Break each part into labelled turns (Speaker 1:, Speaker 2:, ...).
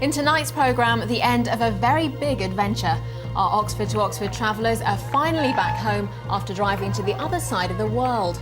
Speaker 1: In tonight's programme, the end of a very big adventure. Our Oxford2Oxford travellers are finally back home after driving to the other side of the world.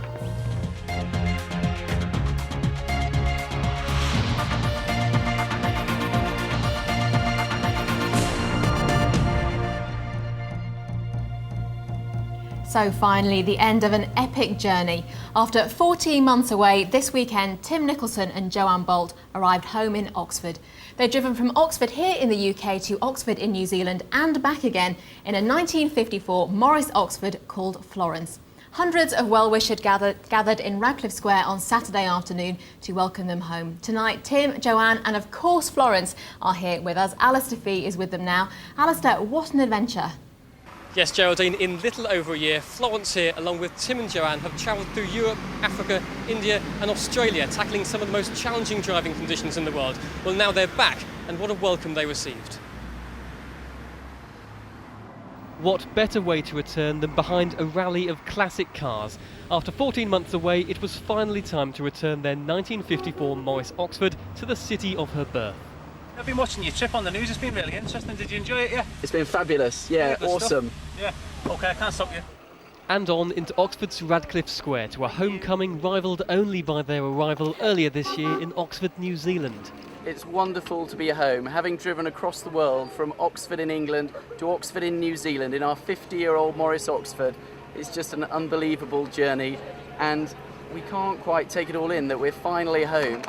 Speaker 1: So finally, the end of an epic journey. After 14 months away, this weekend, Tim Nicholson and Joanne Bowlt arrived home in Oxford. They're driven from Oxford here in the UK to Oxford in New Zealand and back again in a 1954 Morris Oxford called Florence. Hundreds of well-wishers gathered in Radcliffe Square on Saturday afternoon to welcome them home. Tonight, Tim, Joanne and of course Florence are here with us. Alistair Fee is with them now. Alistair, what an adventure.
Speaker 2: Yes, Geraldine, in little over a year, Florence here, along with Tim and Joanne, have travelled through Europe, Africa, India and Australia, tackling some of the most challenging driving conditions in the world. Well, now they're back, and what a welcome they received. What better way to return than behind a rally of classic cars? After 14 months away, it was finally time to return their 1954 Morris Oxford to the city of her birth.
Speaker 3: I've been watching your trip on the news, it's been really interesting. Did you enjoy it, yeah?
Speaker 4: It's been fabulous, yeah, awesome.
Speaker 3: Stuff. Yeah, OK, I can't stop you.
Speaker 4: And on into Oxford's Radcliffe Square to a homecoming rivalled only by their arrival earlier this year in Oxford, New Zealand.
Speaker 5: It's wonderful to be home, having driven across the world from Oxford in England to Oxford in New Zealand in our 50-year-old Morris Oxford. It's just an unbelievable journey and we can't quite take it all in that we're finally home.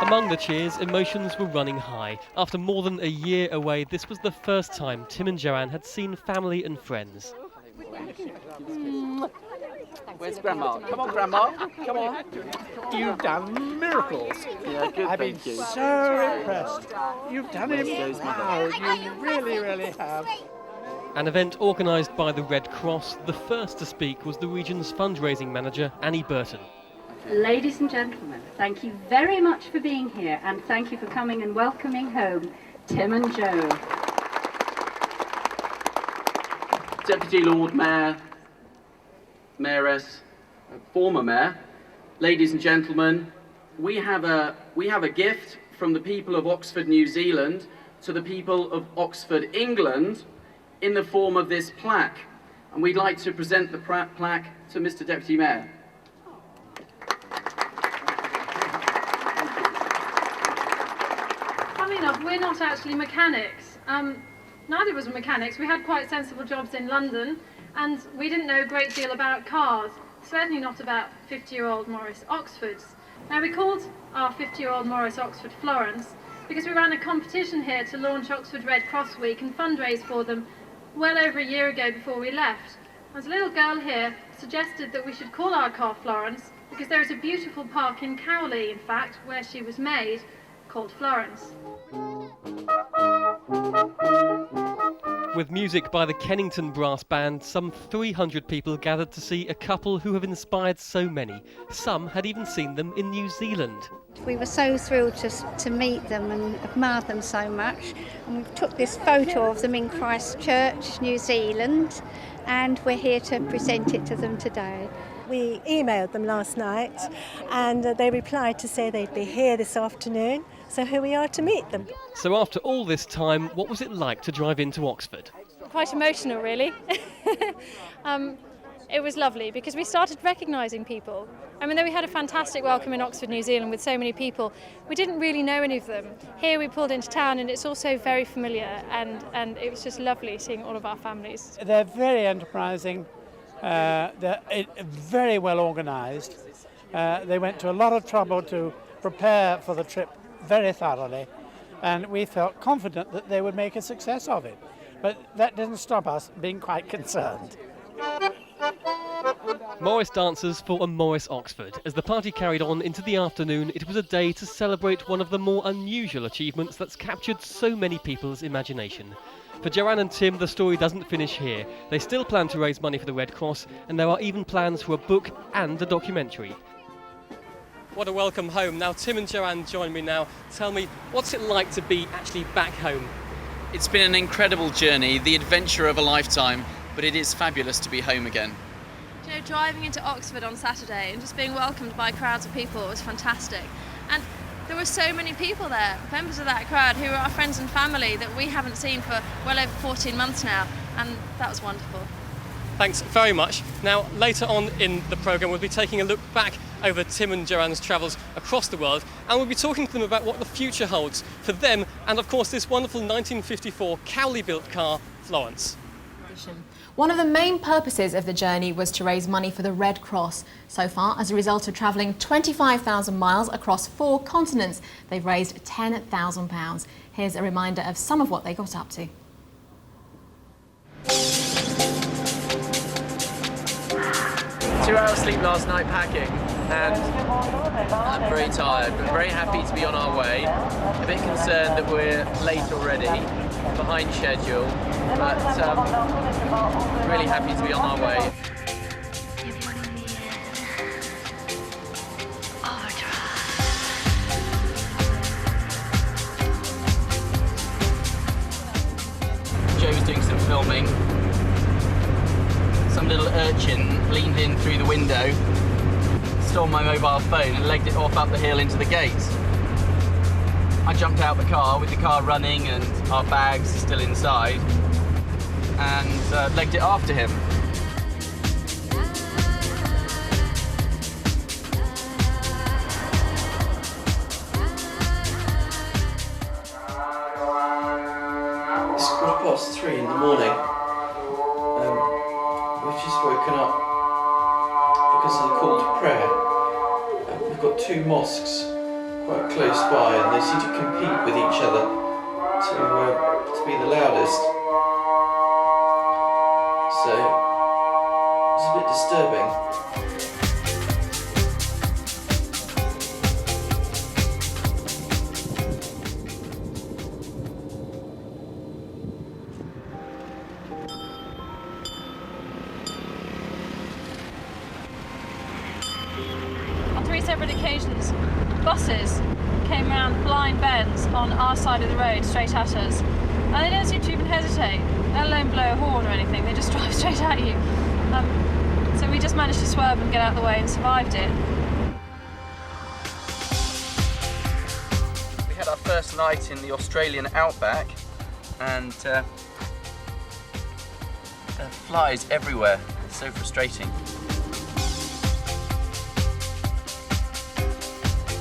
Speaker 4: Among the cheers, emotions were running high. After more than a year away, this was the first time Tim and Joanne had seen family and friends.
Speaker 5: Where's Grandma? Come on, Grandma. Come on.
Speaker 6: You've done miracles.
Speaker 5: Yeah, good,
Speaker 6: I've been
Speaker 5: thank you.
Speaker 6: so impressed. You've done it. Wow, you really, really have.
Speaker 4: An event organised by the Red Cross, the first to speak was the region's fundraising manager, Annie Burton.
Speaker 7: Ladies and gentlemen, thank you very much for being here and thank you for coming and welcoming home Tim and Jo.
Speaker 5: Deputy Lord Mayor, Mayoress, former Mayor, ladies and gentlemen, we have a gift from the people of Oxford, New Zealand to the people of Oxford, England in the form of this plaque. And we'd like to present the plaque to Mr. Deputy Mayor.
Speaker 8: Enough, we're not actually mechanics. Neither of us were mechanics. We had quite sensible jobs in London and we didn't know a great deal about cars, certainly not about 50-year-old Morris Oxfords. Now we called our 50-year-old Morris Oxford Florence because we ran a competition here to launch Oxford Red Cross Week and fundraise for them well over a year ago before we left. As a little girl here suggested that we should call our car Florence because there is a beautiful park in Cowley, in fact, where she was made, called Florence.
Speaker 4: With music by the Kennington Brass Band, some 300 people gathered to see a couple who have inspired so many. Some had even seen them in New Zealand.
Speaker 9: We were so thrilled to meet them and admire them so much. And we took this photo of them in Christchurch, New Zealand, and we're here to present it to them today.
Speaker 10: We emailed them last night and they replied to say they'd be here this afternoon. So here we are to meet them.
Speaker 4: So after all this time, what was it like to drive into Oxford?
Speaker 8: Quite emotional, really. It was lovely because we started recognising people. I mean, though we had a fantastic welcome in Oxford, New Zealand with so many people, we didn't really know any of them. Here we pulled into town and it's also very familiar and it was just lovely seeing all of our families.
Speaker 6: They're very enterprising, they're very well organised. They went to a lot of trouble to prepare for the trip very thoroughly, and we felt confident that they would make a success of it. But that didn't stop us being quite concerned.
Speaker 4: Morris dancers for a Morris Oxford. As the party carried on into the afternoon, it was a day to celebrate one of the more unusual achievements that's captured so many people's imagination. For Joanne and Tim, the story doesn't finish here. They still plan to raise money for the Red Cross, and there are even plans for a book and a documentary.
Speaker 2: What a welcome home. Now Tim and Joanne join me now. Tell me, what's it like to be actually back home?
Speaker 5: It's been an incredible journey, the adventure of a lifetime, but it is fabulous to be home again.
Speaker 11: You know, driving into Oxford on Saturday and just being welcomed by crowds of people was fantastic. And there were so many people there, members of that crowd who are our friends and family that we haven't seen for well over 14 months now, and that was wonderful.
Speaker 2: Thanks very much. Now, later on in the programme, we'll be taking a look back over Tim and Joanne's travels across the world, and we'll be talking to them about what the future holds for them and, of course, this wonderful 1954 Cowley-built car, Florence.
Speaker 1: One of the main purposes of the journey was to raise money for the Red Cross. So far, as a result of travelling 25,000 miles across 4 continents, they've raised £10,000. Here's a reminder of some of what they got up to.
Speaker 5: 2 hours sleep last night packing, and I'm very tired, but very happy to be on our way. A bit concerned that we're late already, behind schedule, but really happy to be on our way. Joe's doing some filming. Some little urchin leaned in through the window, stole my mobile phone and legged it off up the hill into the gates. I jumped out the car with the car running and our bags still inside and legged it after him.
Speaker 12: It's 3:15 in the morning. We've just woken up because of the call to prayer. We've got 2 mosques quite close by and they seem to compete with each other to be the loudest. So it's a bit disturbing.
Speaker 8: On 3 separate occasions, buses came round blind bends on our side of the road straight at us. And they don't seem to even hesitate, let alone blow a horn or anything, they just drive straight at you. So we just managed to swerve and get out of the way and survived it.
Speaker 5: We had our first night in the Australian outback and flies everywhere. It's so frustrating.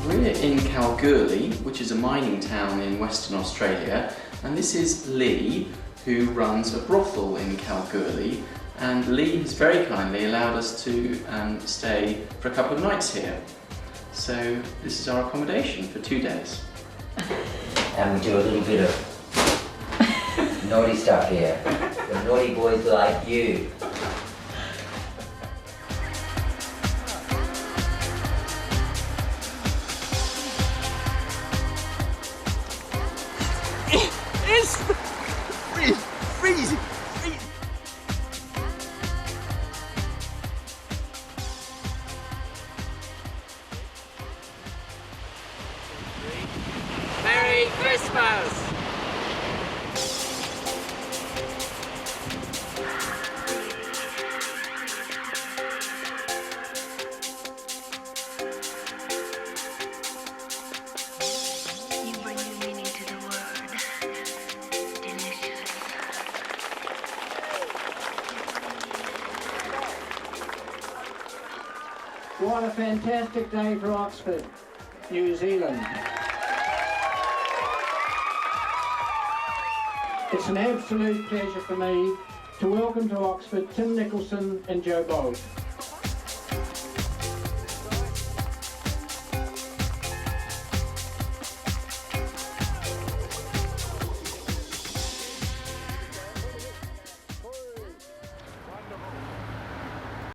Speaker 12: We're in Kalgoorlie, which is a mining town in Western Australia, and this is Lee, who runs a brothel in Kalgoorlie, and Lee has very kindly allowed us to stay for a couple of nights here. So this is our accommodation for 2 days.
Speaker 13: And we do a little bit of naughty stuff here. The naughty boys like you.
Speaker 5: It's freezing. Merry Christmas!
Speaker 6: What a fantastic day for Oxford, New Zealand. It's an absolute pleasure for me to welcome to Oxford Tim Nicholson and Joe Bowlt.